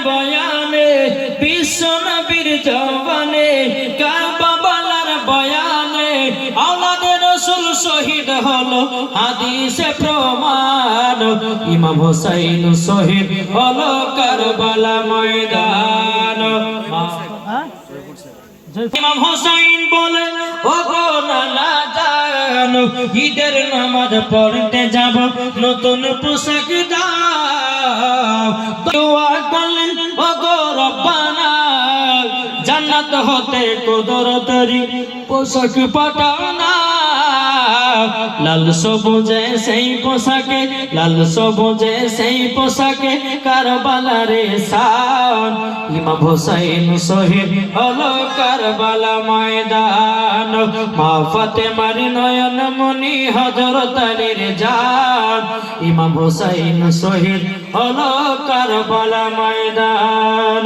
বয়ানে বিশ্ব নবীর জবানে কারবালার বয়ানে আওলাদে রাসূল শহীদ হলো হাদিসে প্রমাণ ইমাম হোসেন শহীদ হলো কারবালা ময়দান ইমাম হোসেন বলে ও গো নানা জান ঈদের নামাজ পড়তে যাব নতুন পোশাক দাও দোয়া করলেন ও গো রব্বানা জান্নাত হতে কুদরতেরি পোশাক পাঠাও না লাল সবুজে সেই পোশাকে লাল সবুজে সেই পোশাকে কারবালারে শান ইমাম হোসেন শহীদ হলো কারবালা ময়দান মা ফাতেমার নয়ন মনি হযরত আলীর জান ইমাম হোসেন শহীদ হলো কারবালা ময়দান